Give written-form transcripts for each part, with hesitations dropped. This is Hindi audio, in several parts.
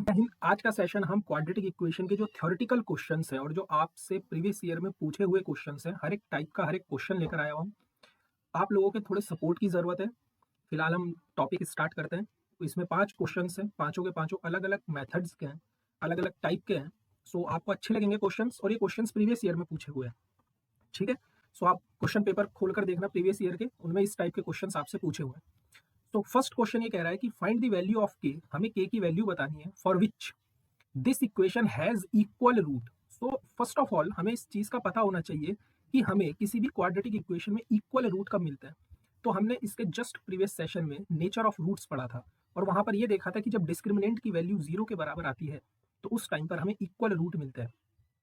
आज का सेशन हम क्वाड्रेटिक इक्वेशन के जो थ्योरेटिकल क्वेश्चंस हैं और जो आपसे प्रीवियस ईयर में पूछे हुए क्वेश्चंस हैं, हर एक टाइप का हर एक क्वेश्चन लेकर आया हूँ। आप लोगों के थोड़े सपोर्ट की ज़रूरत है। फिलहाल हम टॉपिक स्टार्ट करते हैं। तो इसमें 5 क्वेश्चंस हैं, पाँचों के पाँचों अलग-अलग मेथड्स के हैं, अलग-अलग टाइप के हैं। सो आपको अच्छे लगेंगे क्वेश्चंस और ये क्वेश्चंस प्रीवियस ईयर में पूछे हुए हैं, ठीक है? सो आप क्वेश्चन पेपर खोलकर देखना प्रीवियस ईयर के, उनमें इस टाइप के क्वेश्चंस आपसे पूछे हुए हैं। तो फर्स्ट क्वेश्चन ये कह रहा है कि find the value of k, हमें के की वैल्यू बतानी है, for which this equation has equal root. So first of all हमें इस चीज का पता होना चाहिए कि हमें किसी भी क्वाड्रेटिक इक्वेशन में इक्वल रूट कब मिलता है। तो हमने इसके जस्ट प्रीवियस सेशन में नेचर ऑफ रूट्स पढ़ा था और वहां पर यह देखा था कि जब डिस्क्रिमिनेंट की वैल्यू 0 के बराबर आती है तो उस टाइम पर हमें इक्वल रूट मिलता है।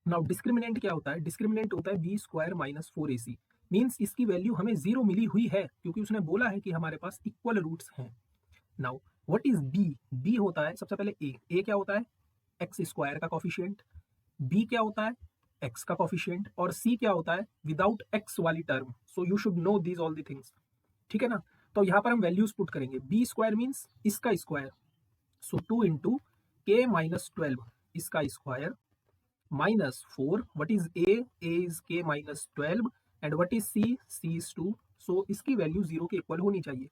नाउ डिस्क्रिमिनेंट क्या होता है? डिस्क्रिमिनेंट होता है b square minus 4ac। Means इसकी वैल्यू हमें 0 मिली हुई है क्योंकि उसने बोला है कि हमारे पास इक्वल रूट्स हैं। Now what is b? B होता है सबसे पहले ए क्या होता है? एक्स स्क्वायर का कॉफिशिएंट। बी क्या होता है? एक्स का कॉफिशिएंट। और सी क्या होता है? विदाउट एक्स वाली term. So you should know these all the things, ठीक है ना? तो यहाँ पर हम वैल्यूज पुट करेंगे। बी स्क्वायर मीन्स इसका square, so 2 into K minus 12 इसका square minus 4। What is A is K minus 12 and what is C is 2। So इसकी वैल्यू 0 के इक्वल होनी चाहिए।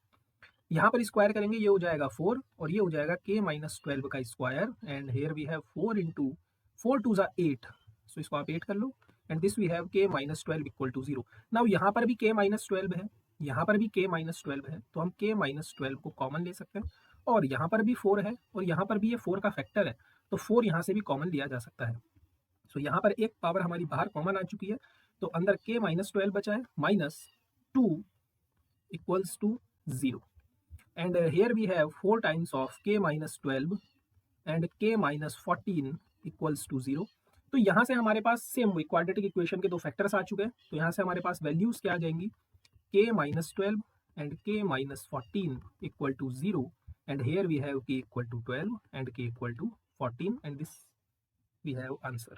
यहाँ पर स्क्वायर करेंगे, ये हो जाएगा 4 और ये हो जाएगा के माइनस 12 का square. And here we have 4 into 4 two ज़ा 8, सो इसको आप 8 कर लो। And this we have k minus 12 equal to 0। Now यहाँ पर भी के माइनस 12 है, यहाँ पर भी के माइनस 12 है, तो हम के माइनस 12 को कॉमन ले सकते हैं। और यहाँ पर भी 4 है और यहाँ पर भी ये 4 का फैक्टर है, तो 4 यहाँ से भी कॉमन लिया जा सकता है। सो यहाँ पर एक पावर हमारी बाहर कॉमन आ चुकी है, तो अंदर के माइनस 12 बचा है, minus 2 equals to 0। And here we have 4 times of k minus 12 and k minus 14 equals to 0। तो यहाँ से हमारे पास सेम क्वाड्रेटिक इक्वेशन के दो फैक्टर्स आ चुके हैं, तो यहाँ से हमारे पास वैल्यूज क्या आ जाएंगी? k minus 12 and k minus 14 equal to 0 and here we have k equal to 12 and k equal to 14 and this we have answer।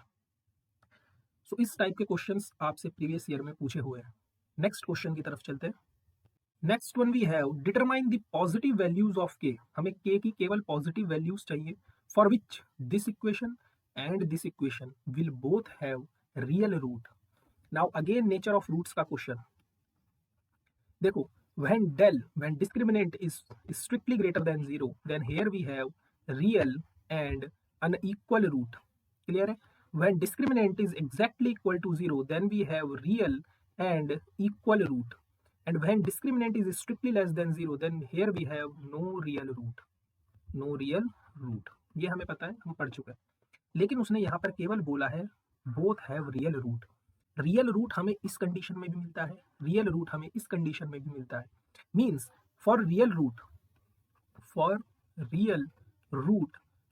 so इस टाइप के क्वेश्चंस आपसे प्रीवियस ईयर में पूछे हुए हैं। नेक्स्ट क्वेश्चन की तरफ चलते हैं। Next one we have determine the positive values of k. हमें के की केवल पॉजिटिव वैल्यूज चाहिए, for which this equation and this equation will both have real root. Now again nature of roots का क्वेश्चन देखो। when discriminant is strictly greater than 0 then here we have real and unequal root। Clear है? when discriminant is exactly equal to 0 then we have real and equal root and when discriminant is strictly less than 0 then here we have no real root। ये हमें पता है, हम पढ़ चुके हैं। लेकिन उसने यहाँ पर केवल बोला है both have real root. Real root हमें इस कंडीशन में भी मिलता है, रियल रूट हमें इस कंडीशन में भी मिलता है। Means for real root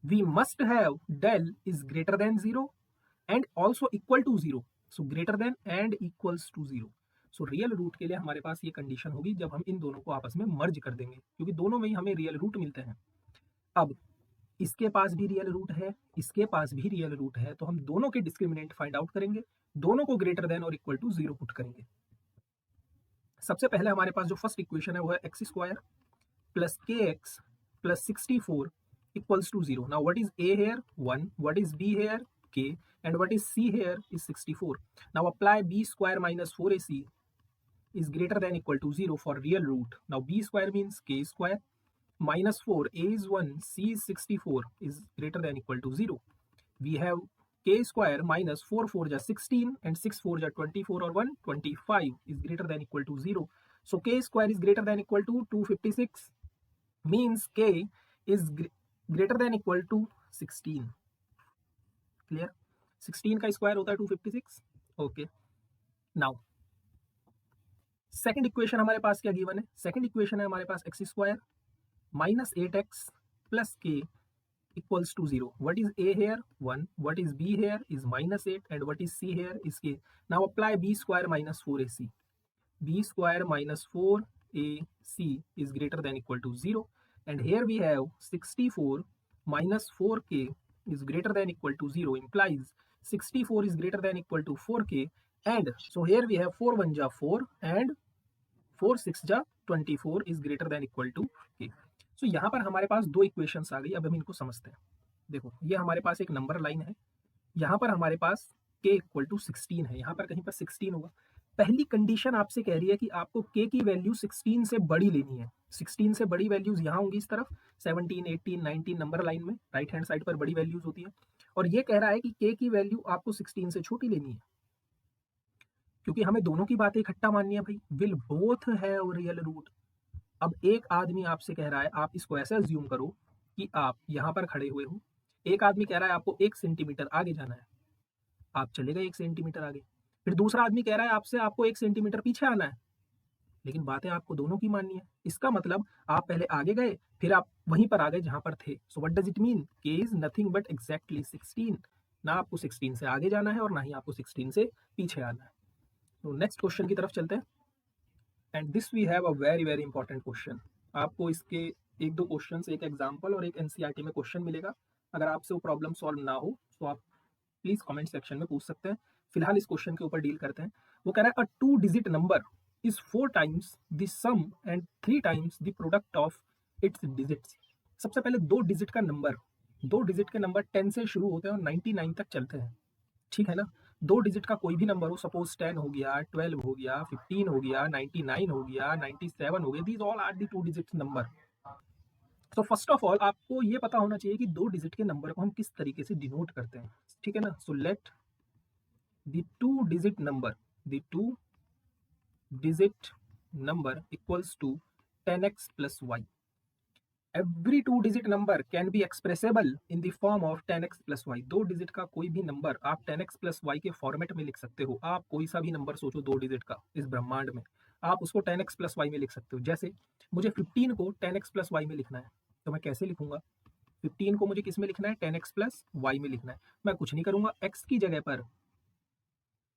we must have del is greater than 0 and also equal to 0। So greater than and equals to 0। So real root के लिए हमारे पास ये कंडीशन होगी जब हम इन दोनों को आपस में मर्ज कर देंगे, क्योंकि दोनों में ही हमें रियल रूट मिलते हैं। अब इसके पास भी रियल रूट है, इसके पास भी रियल रूट है, तो हम दोनों के डिस्क्रिमिनेंट फाइंड आउट करेंगे, दोनों को ग्रेटर देन और इक्वल टू 0 पुट करेंगे। सबसे पहले हमारे पास जो फर्स्ट इक्वेशन है वो है x square plus k x plus 64 equals to 0। Now what is A here? 1। What is B here? k and what is c here is 64। now apply b square minus 4ac is greater than equal to 0 for real root। now b square means k square minus 4, a is 1, c is 64 is greater than equal to 0। we have k square minus 4 4 ja 16 and 6 4 ja 24 or 1 25 is greater than equal to 0। so k square is greater than equal to 256 means k is greater than equal to 16। Clear? 16 का स्क्वायर होता है 256। ओके, नाउ सेकंड इक्वेशन हमारे पास क्या गिवन है? सेकंड इक्वेशन है हमारे पास X square minus 8x plus K equals to 0। What is A here? 1। What is B here is minus 8 and what is C here is K. Now apply B square minus 4ac। B square minus 4ac is greater than equal to 0 and here we have 64 minus 4k is greater than equal to 0 implies 64 is greater than equal to 4k and so here we have 4 1 ja 4 and 4 6 ja 24 is greater than equal to k। so यहाँ पर हमारे पास दो इक्वेशंस आ गई। अब हम इनको समझते हैं। देखो ये हमारे पास एक नंबर लाइन है, यहाँ पर हमारे पास k इक्वल टू 16 है, यहाँ पर कहीं पर 16 होगा। पहली कंडीशन आपसे कह रही है कि आपको k की वैल्यू 16 से बड़ी लेनी है। 16 से बड़ी वैल्यूज यहाँ होंगी इस तरफ, 17, 18, 19 नंबर लाइन में राइट हैंड साइड पर बड़ी वैल्यूज होती है। और ये कह रहा है कि k की वैल्यू आपको 16 से छोटी लेनी है, क्योंकि हमें दोनों की बातें इकट्ठा माननी है भाई। Will both have real root. अब एक आदमी आपसे कह रहा है, आप इसको ऐसे अज्यूम करो कि आप यहाँ पर खड़े हुए हो, एक आदमी कह रहा है आपको 1 सेंटीमीटर आगे जाना है, आप चले गए 1 सेंटीमीटर आगे। फिर दूसरा आदमी कह रहा है आपसे आपको 1 सेंटीमीटर पीछे आना है, लेकिन बातें आपको दोनों की माननी है। इसका मतलब आप पहले आगे गए, फिर आप वहीं पर आ गए जहां पर थे। So what does it mean? k is nothing but exactly 16। ना आपको 16 से आगे जाना है और ना ही आपको 16 से पीछे आना है। तो नेक्स्ट क्वेश्चन की तरफ चलते हैं। And this we have a very very important question. आपको इसके एक दो क्वेश्चन, एक एग्जाम्पल और एक एनसीईआरटी में क्वेश्चन मिलेगा। अगर आपसे वो प्रॉब्लम सॉल्व ना हो तो आप प्लीज कमेंट सेक्शन में पूछ सकते हैं। फिलहाल इस क्वेश्चन के ऊपर डील करते हैं। वो कह रहा है a 2 digit number is 4 times the sum and 3 times the product of its digits. सबसे पहले 2 डिजिट का नंबर, 2 डिजिट के नंबर 10 से शुरू होते हैं और 99 तक चलते हैं, ठीक है ना। 2 डिजिट का कोई भी नंबर हो, सपोज 10 हो गया, 12 हो गया, 15 हो गया, 99 हो गया, 97 हो गया, these all are the 2 digit number. तो फर्स्ट ऑफ ऑल आपको ये पता होना चाहिए कि 2 डिजिट के नंबर को हम किस तरीके से डिनोट करते हैं, ठीक है ना। So let the 2 digit number equals to 10x plus y. Every 2 digit number can be expressible in the form of 10x plus y. 2 digit का कोई भी नंबर आप 10x plus y के फॉर्मेट में लिख सकते हो। आप कोई सा भी नंबर सोचो 2 डिजिट का इस ब्रह्मांड में, आप उसको 10x plus y में लिख सकते हो। जैसे मुझे 15 को 10x plus y में लिखना है, तो मैं कैसे लिखूंगा? 15 को मुझे किस में लिखना है? 10x plus y में लिखना है। मैं कुछ नहीं करूंगा, x की जगह पर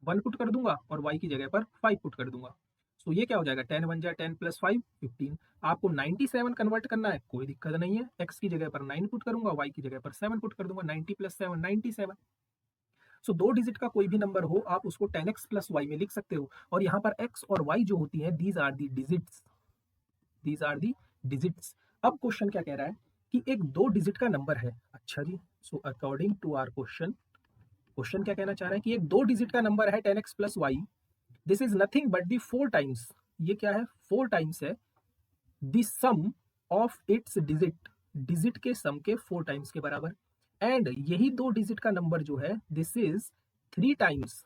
1 पुट कर दूंगा और y की जगह पर 5 पुट कर दूंगा। सो ये क्या हो जाएगा? 10 1 जा 10 प्लस 5 15। आपको 97 कन्वर्ट करना है, कोई दिक्कत नहीं है, x की जगह पर 9 पुट करूंगा, y की जगह पर 7 पुट कर दूंगा। 90 प्लस 7 97। सो 2 डिजिट का कोई भी नंबर हो आप उसको 10x प्लस y में लिख सकते हो। और यहाँ पर x और y जो होती है, these are the digits, these are the digits. अब क्वेश्चन क्या कह रहा है कि एक 2 डिजिट का नंबर है। अच्छा जी, so according to our question क्या कहना चाह रहा है कि एक 2 डिजिट का नंबर है 10x plus y, this is nothing but the 4 times, ये क्या है? 4 टाइम्स है the sum of its digit, digit के सम के 4 टाइम्स के बराबर। एंड यही 2 डिजिट का नंबर जो है this is 3 times,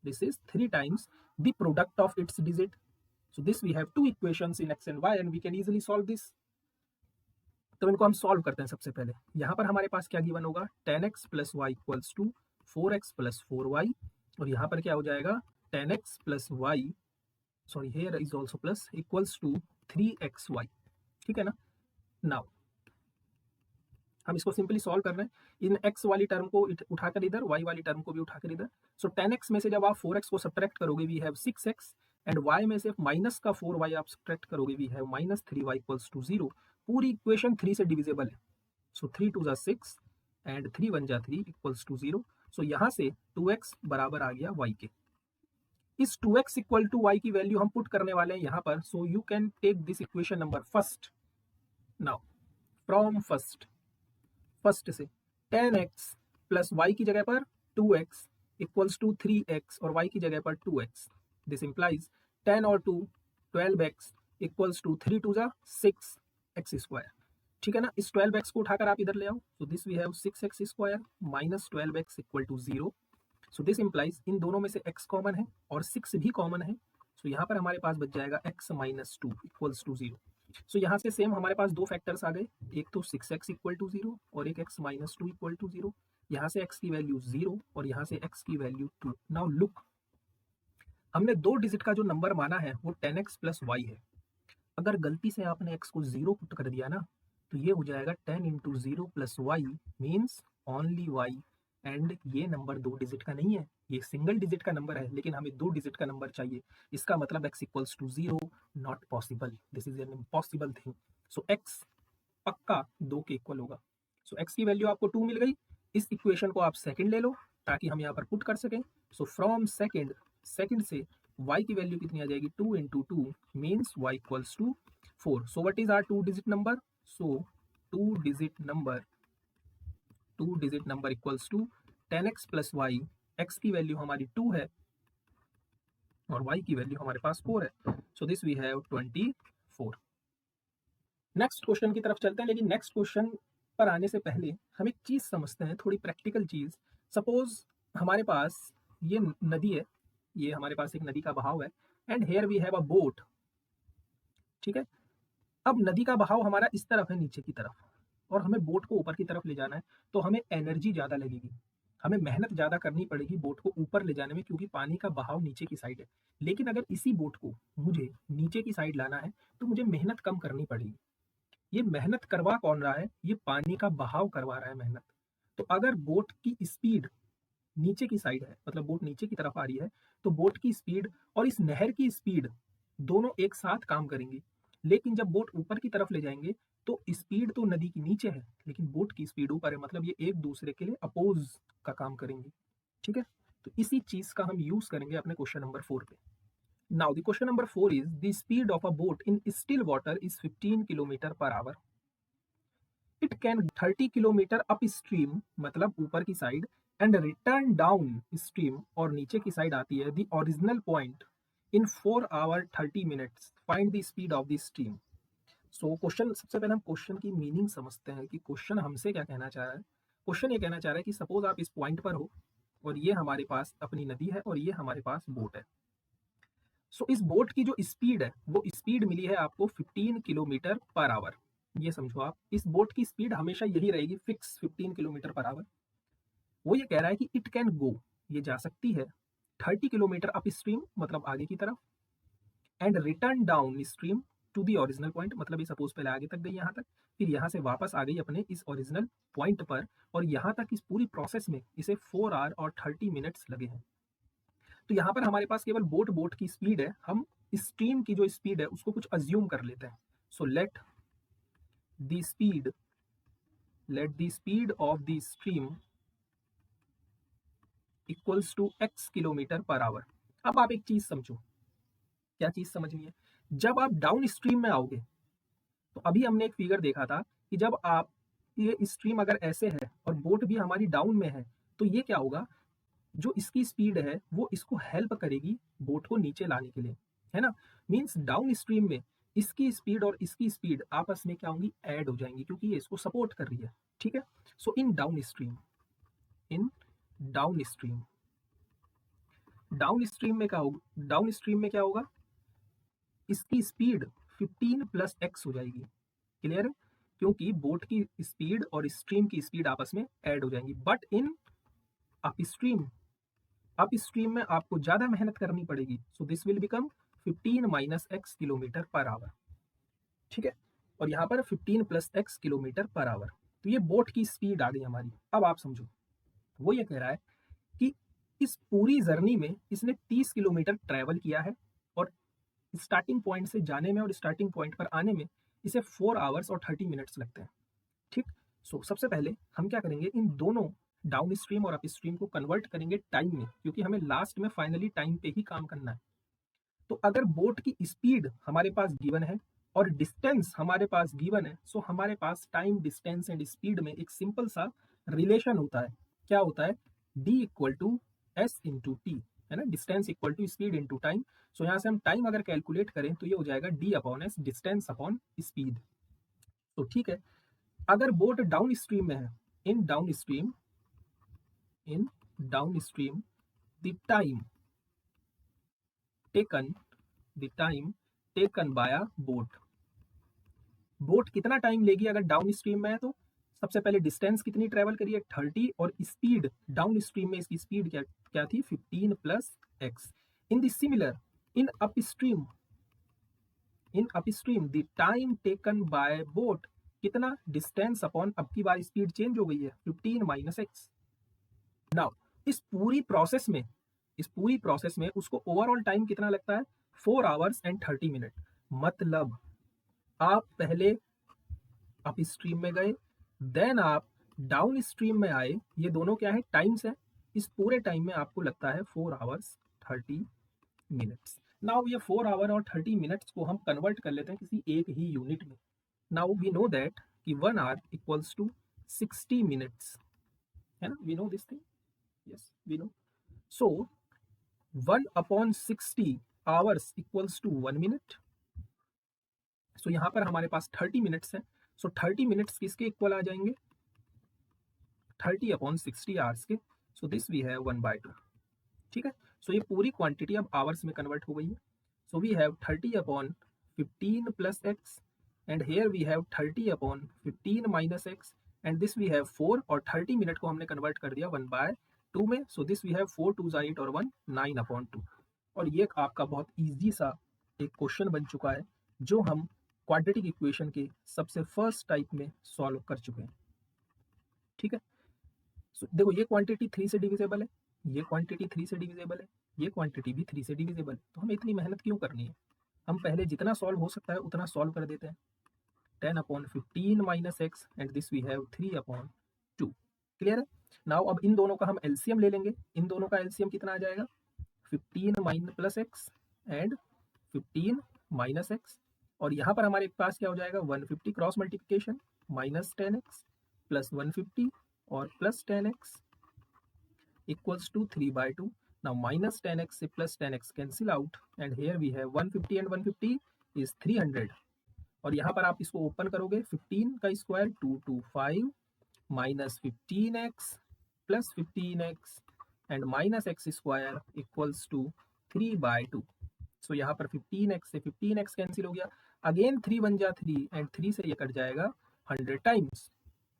this is 3 times the product of its digit. So this we have 2 equations in x and y and we can easily solve this. तो इनको हम सॉल्व करते हैं। सबसे पहले यहाँ पर हमारे पास क्या गिवन होगा? 10x plus y equals to 4x plus 4y, और यहाँ पर क्या हो जाएगा? 10x plus y, sorry here is also plus, equals to 3xy, ठीक है ना। नाउ हम इसको सिंपली सॉल्व कर रहे हैं। इन x वाली टर्म को उठाकर इधर, y वाली टर्म को भी उठाकर इधर। सो 10x में से जब आप 4x को सब्ट्रैक्ट करोगे we have 6x, and y में से माइनस का 4y आप सब्ट्रैक्ट करोगे we have minus 3y equals to 0। पूरी इक्वेशन 3 से डिविजिबल है। सो 3 2 जा 6 एंड 3 1 जा 3 इक्वल्स टू 0। सो यहाँ से 2x बराबर आ गया y के। इस 2x इक्वल टू y की वैल्यू हम पुट करने वाले हैं यहाँ पर। So you can take this equation number first. Now from first से 10x प्लस y की जगह पर 2x इक्वल्स टू 3x और y की जगह पर 2x। दिस इंप्लाइज 10 और 2 12x इक्वल्स टू 3 2 जा 6x स्क्वायर, ठीक है ना। इस 12x को उठाकर आप इधर ले आओ। So this we have 6x square minus 12x equal to 0। So this implies इन दोनों में से x कॉमन है और 6 भी कॉमन है। सो यहाँ पर हमारे पास बच जाएगा x माइनस 2 इक्वल्स टू 0। सो यहाँ से सेम हमारे पास दो फैक्टर्स आ गए, एक तो 6x इक्वल टू 0 और एक x माइनस 2 इक्वल टू 0। यहाँ से x की वैल्यू 0 और यहाँ से x की वैल्यू 2। नाउ लुक, हमने 2 डिजिट का जो नंबर माना है वो 10x प्लस वाई है। अगर गलती से आपने x को 0 पुट कर दिया ना, तो ये हो जाएगा 10 into 0 plus y means only y. And ये नंबर 2 डिजिट का नहीं है, ये सिंगल डिजिट का नंबर है, लेकिन हमें 2 डिजिट का नंबर चाहिए। इसका मतलब x equals to 0, not possible, this is an impossible thing. So x पक्का 2 के इक्वल होगा। सो x की वैल्यू आपको 2 मिल गई। इस इक्वेशन को आप सेकंड ले लो ताकि हम यहाँ पर पुट कर सकें। सो फ्रॉम सेकंड से y की वैल्यू कितनी आ जाएगी? 2 into 2 means y equals to 4। So what is our 2 digit number? So 2 digit 2 digit number equals to 10x plus y, x की वैल्यू हमारी 2 है और y की वैल्यू हमारे पास 4 है। So this we have 24। Next question की तरफ चलते हैं, लेकिन नेक्स्ट क्वेश्चन पर आने से पहले हम एक चीज समझते हैं, थोड़ी प्रैक्टिकल चीज। सपोज हमारे पास ये नदी है, ये हमारे पास एक नदी का बहाव है, and here we have a boat. ठीक है, अब नदी का बहाव हमारा इस तरफ है, नीचे की तरफ, और हमें बोट को ऊपर की तरफ ले जाना है, तो हमें एनर्जी ज्यादा लगेगी, हमें मेहनत ज्यादा करनी पड़ेगी बोट को ऊपर ले जाने में, क्योंकि पानी का बहाव नीचे की साइड है। लेकिन अगर इसी बोट को मुझे नीचे की साइड लाना है तो मुझे मेहनत कम करनी पड़ेगी। ये मेहनत करवा कौन रहा है? ये पानी का बहाव करवा रहा है मेहनत। तो अगर बोट की स्पीड नीचे की साइड है, मतलब बोट नीचे की तरफ आ रही है, तो बोट की स्पीड और इस नहर की स्पीड दोनों एक साथ काम करेंगी। लेकिन जब बोट ऊपर की तरफ ले जाएंगे तो स्पीड तो नदी की नीचे है, लेकिन बोट की स्पीड ऊपर है, मतलब ये एक दूसरे के लिए अपोज का काम करेंगे। ठीक है, तो इसी चीज का हम यूज करेंगे अपने क्वेश्चन नंबर 4 पे। Now the question number 4 is the speed of a boat in still water is 15 kilometre per our. It can 30 kilometre upstream, मतलब ऊपर की side, and return down stream, और नीचे की साइड आती है the original point in 4 hour 30 minutes. Find the speed of the stream. So question, सबसे पहले हम क्वेश्चन की मीनिंग समझते हैं कि क्वेश्चन हमसे क्या कहना चाह रहा है। क्वेश्चन ये कहना चाह रहा है कि सपोज आप इस पॉइंट पर हो और ये हमारे पास अपनी नदी है और ये हमारे पास बोट है। सो इस बोट की जो स्पीड है वो स्पीड मिली है आपको 15 किलोमीटर पर आवर। ये समझो आप, इस बोट की स्पीड हमेशा यही रहेगी, फिक्स 15 किलोमीटर पर आवर। वो ये कह रहा है कि इट कैन गो, ये जा सकती है 30 किलोमीटर अप स्ट्रीम, मतलब आगे की तरफ, and return down stream to the original point, मतलब ये सपोज पहले आगे तक गई यहाँ तक, फिर यहाँ से वापस आ गई अपने इस ओरिजिनल पॉइंट पर, और यहाँ तक इस पूरी प्रोसेस में इसे 4 आवर और 30 मिनट्स लगे हैं। तो यहाँ पर हमारे पास केवल बोट की स्पीड है, हम स्ट्रीम की जो स्पीड है उसको कुछ अज्यूम कर लेते हैं। So let the speed of the stream equals to x kilometre per hour. अब आप एक चीज समझो, क्या चीज समझनी है? जब आप डाउन स्ट्रीम में आओगे, तो अभी हमने एक फिगर देखा था कि जब आप, ये स्ट्रीम अगर ऐसे है और बोट भी हमारी डाउन में है, तो ये क्या होगा, जो इसकी स्पीड है वो इसको हेल्प करेगी बोट को नीचे लाने के लिए, है ना। मींस डाउन स्ट्रीम में इसकी स्पीड और इसकी स्पीड आपस में क्या होंगी, ऐड हो जाएंगी, क्योंकि ये इसको सपोर्ट कर रही है। ठीक है, सो इन डाउन स्ट्रीम में क्या होगा, इसकी स्पीड 15 प्लस x हो जाएगी। क्लियर है, क्योंकि बोट की स्पीड और स्ट्रीम की स्पीड आपस में ऐड हो जाएंगी। बट इन अपस्ट्रीम में आपको ज्यादा मेहनत करनी पड़ेगी, so this will become 15 minus x kilometre per our. ठीक है, और यहाँ पर 15 plus x kilometre per our, तो ये बोट की स्पीड आ गई हमारी। अब आप समझो, वो ये कह रहा है कि इस पूरी जर्नी में इसने 30 किलोमीटर ट्रेवल किया है, और स्टार्टिंग पॉइंट से जाने में और स्टार्टिंग पॉइंट पर आने में इसे 4 आवर्स और 30 मिनट्स लगते हैं। ठीक, सो सबसे पहले हम क्या करेंगे, इन दोनों डाउन स्ट्रीम और अप स्ट्रीम को कन्वर्ट करेंगे टाइम में, क्योंकि हमें लास्ट में फाइनली टाइम पे ही काम करना है। तो अगर बोट की स्पीड हमारे पास गिवन है और डिस्टेंस हमारे पास गिवन है, सो हमारे पास टाइम, डिस्टेंस एंड स्पीड में एक सिंपल सा रिलेशन होता है। क्या होता है, d equal to S into T, है ना, distance equal to speed into time. So यहाँ से हम टाइम अगर कैलकुलेट करें तो ये हो जाएगा d upon S, distance upon speed. तो ठीक है, अगर बोट डाउन स्ट्रीम में है, in down stream the time taken by a boat कितना टाइम लेगी अगर डाउन स्ट्रीम में है? तो सबसे पहले डिस्टेंस कितनी ट्रेवल करिए, 30, और स्पीड डाउन स्ट्रीम में इसकी स्पीड क्या थी, 15 plus x। In the similar in upstream the time taken bye boat कितना, डिस्टेंस अपॉन, अब की बार स्पीड चेंज हो गई है, 15 माइनस x। नाउ इस पूरी प्रोसेस में उसको ओवरऑल टाइम कितना लगता है, 4 आवर्स एंड 30 मिनट। मतलब आप पहले अप स्ट्रीम में गए, देन आप डाउन स्ट्रीम में आए, ये दोनों क्या है, टाइम्स है। इस पूरे टाइम में आपको लगता है 4 आवर्स 30 मिनट्स। नाउ ये 4 आवर और 30 मिनट्स को हम कन्वर्ट कर लेते हैं किसी एक ही यूनिट में। नाउ वी नो दैट कि 1 आवर इक्वल्स टू 60 मिनट्स, है ना, we know this thing, yes we know. So 1/60 hours equals to 1 minute. So यहाँ पर हमारे पास 30 मिनट्स है। सो 30 मिनट्स किसके इक्वल आ जाएंगे, 30/60 आवर्स के। सो दिस वी हैव 1/2, ठीक है। सो ये पूरी क्वांटिटी अब आवर्स में कन्वर्ट हो गई है। So we have 30/15 plus x, and here we have 30/15 minus x, and this we have 4, और 30 मिनट को हमने कन्वर्ट कर दिया 1/2 में। सो दिस वी हैव 4 2 8 और 1 9/2। और ये आपका बहुत ईजी सा एक क्वेश्चन बन चुका है जो हम क्वाड्रेटिक इक्वेशन के सबसे फर्स्ट टाइप में सॉल्व कर चुके हैं, ठीक है। सो देखो ये क्वांटिटी 3 से डिविजिबल है, ये क्वांटिटी 3 से डिविजिबल है, ये क्वांटिटी भी 3 से डिविजिबल है, तो हमें इतनी मेहनत क्यों करनी है। हम पहले जितना सॉल्व हो सकता है उतना सॉल्व कर देते हैं। 10/15 minus x, and this we have 3/2। Clear है। नाउ अब इन दोनों का हम एलसीएम ले लेंगे। इन दोनों का एलसीएम कितना आ जाएगा, 15 minus plus x and 15 minus x, और यहाँ पर हमारे पास क्या हो जाएगा, 150 cross multiplication minus 10x plus 150 और plus 10x equals to 3/2. Now minus 10x से plus 10x cancel out, and here we have 150 and 150 is 300. और यहाँ पर आप इसको ओपन करोगे, 15 का square 225 minus 15x plus 15x and minus x square equals to 3/2। So यहाँ पर 15x से 15x कैंसिल हो गया, अगेन 3 बन जा 3, एंड 3 से ये कट जाएगा 100 times.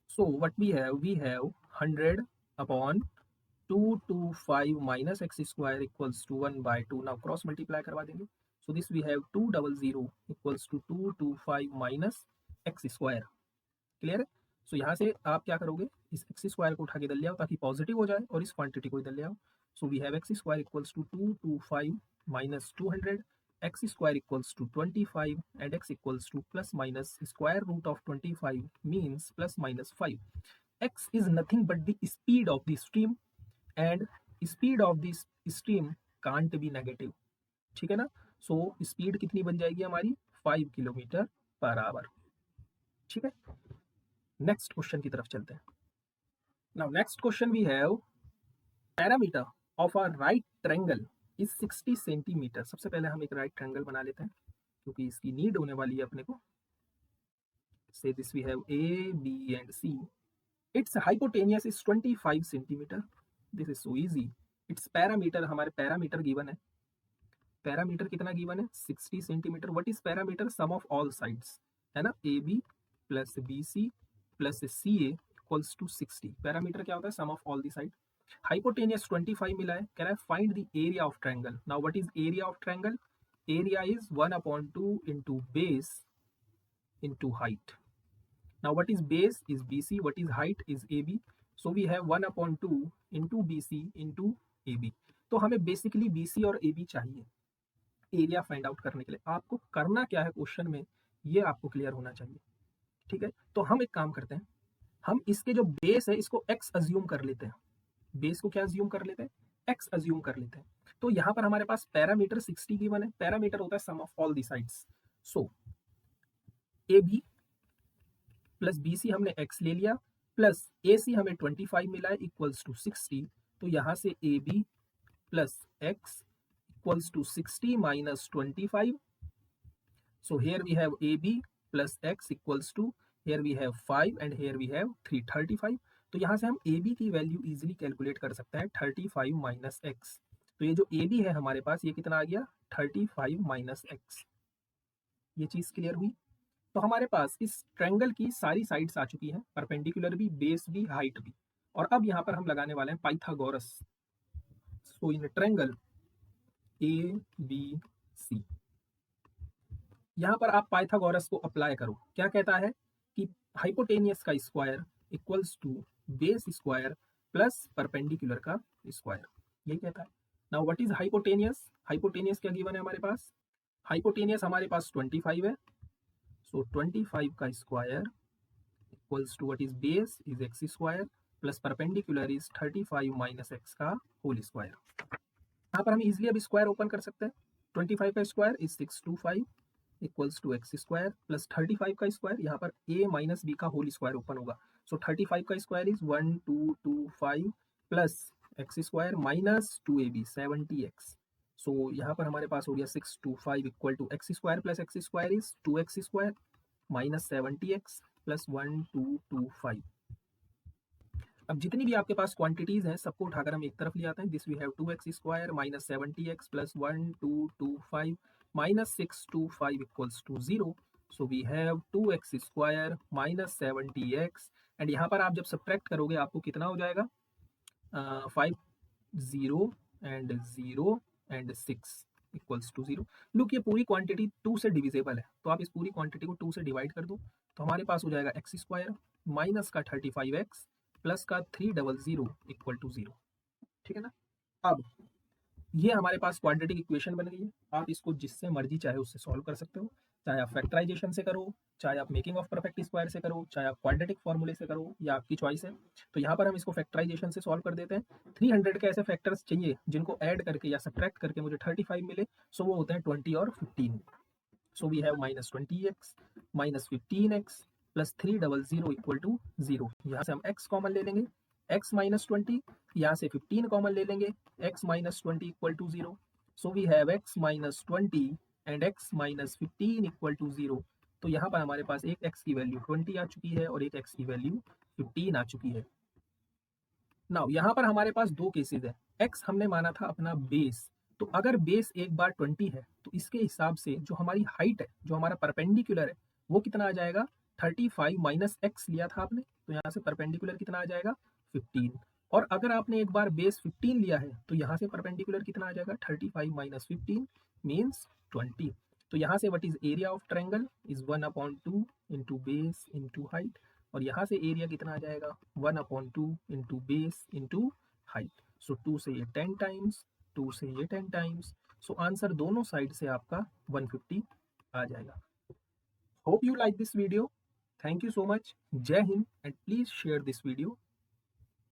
So what we have 100/225 minus x square equals to 1/2। Now cross multiply करवा देंगे। So this we have 200 equals to 225 minus x square. Clear है। सो यहाँ से आप क्या करोगे, इस एक्स स्क्वायर को उठा के इधर ले आओ ताकि पॉजिटिव हो जाए, और इस क्वांटिटी को इधर ले आओ। So we have x square equals to 225 minus 200, x square equals to 25, and x equals to plus minus square root of 25 means plus minus 5। x is nothing but the speed of the stream, and speed of this stream can't be negative, ठीक है ना। सो स्पीड कितनी बन जाएगी हमारी, 5 किलोमीटर पर आवर, ठीक है। नेक्स्ट क्वेश्चन की तरफ चलते हैं। Now next question we have parameter of a right triangle is 60 centimetre. सबसे पहले हम एक राइट ट्रायंगल बना लेते हैं क्योंकि इसकी नीड होने वाली है अपने को। So this we have A B and C, its hypotenuse is 25 centimeter. This is so easy. Its parameter, हमारे पैरामीटर गिवन है। पैरामीटर कितना गिवन है, 60 centimetre. What is parameter, sum of all sides, है ना, A B plus B C plus C A equals to 60। Parameter क्या होता है, sum of all the side. Hypotenuse 25 मिला है, कह रहा है find the area of triangle. Now what is area of triangle, area is 1/2 into base into height. Now what is base is BC, what is height is AB. So we have 1/2 into BC into AB. तो हमें बेसिकली BC और AB चाहिए एरिया फाइंड आउट करने के लिए। आपको करना क्या है क्वेश्चन में, ये आपको क्लियर होना चाहिए, ठीक है। तो हम एक काम करते हैं, हम इसके जो बेस है इसको x अज्यूम कर लेते हैं। बेस को क्या अज्यूम कर लेते हैं, x अज्यूम कर लेते हैं। तो यहाँ पर हमारे पास पैरामीटर 60 गिवन है। पैरामीटर होता है sum of all the sides. So AB plus B C हमने x ले लिया, प्लस ए सी हमें 25 मिला है इक्वल्स टू 60। तो यहाँ से A B plus x equals to 60 minus 25। So here we have A B plus x equals to, here we have 5 and here we have 335। तो यहाँ से हम ए बी की वैल्यू इजीली कैलकुलेट कर सकते हैं, 35 माइनस एक्स। तो ये जो ए बी है हमारे पास, ये कितना आ गया, 35 माइनस एक्स। ये चीज़ क्लियर हुई। तो हमारे पास इस ट्रायंगल की सारी साइड्स आ चुकी हैं, परपेंडिकुलर भी, बेस भी, हाइट भी। और अब यहाँ पर हम लगाने वाले हैं Pythagoras. So in triangle A B C, यहाँ पर आप पाइथागोरस को अप्लाई करो। क्या कहता है कि हाइपोटेनियस का square equals to base square plus perpendicular का स्क्वायर, यही कहता है। Now what is hypotenuse, hypotenuse क्या गिवन है हमारे पास, हाइपोटेनियस हमारे पास 25 है। So 25 का square equals to what is base is x square plus perpendicular is 35 minus x का होल स्क्वायर। यहाँ पर हम इजिली अब स्क्वायर ओपन कर सकते हैं। 25 का square is 625 equals to x square plus 35 का स्क्वायर, यहाँ पर a माइनस बी का होल स्क्वायर ओपन होगा। सो 35 का square is 1225 plus x square minus 2ab 70x। सो यहाँ पर हमारे पास हो गया 625 equal to x square plus x square is 2x square minus 70x plus 1225। अब जितनी भी आपके पास क्वांटिटीज हैं सबको उठाकर हम एक तरफ ले आते हैं। This we have 2x square minus 70x plus 1225 minus 625 equals to 0। So we have 2x square minus 70x and यहाँ पर आप जब सब्ट्रैक्ट करोगे आपको कितना हो जाएगा 5 0 and 0 and 6 equals to 0। Look ये पूरी क्वांटिटी 2 से डिविजेबल है, तो आप इस पूरी क्वांटिटी को 2 से डिवाइड कर दो तो हमारे पास हो जाएगा एक्स स्क्वायर माइनस का 35x प्लस का 300 इक्वल टू 0। ठीक है ना। अब ये हमारे पास क्वाड्रेटिक इक्वेशन बन गई है। आप इसको जिससे मर्जी चाहे उससे सॉल्व कर सकते हो, चाहे आप फैक्टराइजेशन से करो, चाहे आप मेकिंग ऑफ परफेक्ट स्क्वायर से करो, चाहे आप क्वाड्रेटिक फॉर्मूले से करो, या आपकी चॉइस है। तो यहाँ पर हम इसको फैक्टराइजेशन से सॉल्व कर देते हैं। 300 के ऐसे फैक्टर्स चाहिए जिनको ऐड करके या सब्ट्रैक्ट करके मुझे 35 मिले। सो वो होते हैं 20 और 15। So we have minus 20x minus 15x plus 300 equal to 0। यहाँ से हम x कॉमन ले लेंगे, x माइनस 20, यहाँ से 15 कॉमन ले लेंगे, x minus 20 equal to 0। So we have x minus 20 and x minus 15 equal to 0। तो यहाँ पर हमारे पास एक x की वैल्यू 20 आ चुकी है और एक x की वैल्यू 15 आ चुकी है। नाउ यहाँ पर हमारे पास दो केसेस है। x हमने माना था अपना बेस, तो अगर बेस एक बार 20 है तो इसके हिसाब से जो हमारी हाइट है, जो हमारा परपेंडिकुलर है, वो कितना आ जाएगा 35 माइनस एक्स लिया था आपने, तो यहाँ से परपेंडिकुलर कितना आ जाएगा 15। और अगर आपने एक बार बेस 15 लिया है तो यहाँ से परपेंडिकुलर कितना आ जाएगा 35 माइनस 15 मीन्स 20। तो यहाँ से what is area of triangle is 1/2 into base into height, और यहाँ से एरिया कितना आ जाएगा 1/2 into base into height. So 2 से ये 10 टाइम्स, 2 से ये 10 टाइम्स। सो आंसर दोनों साइड से आपका 150 आ जाएगा। Hope you like this video. Thank you so much. जय हिंद and please share this video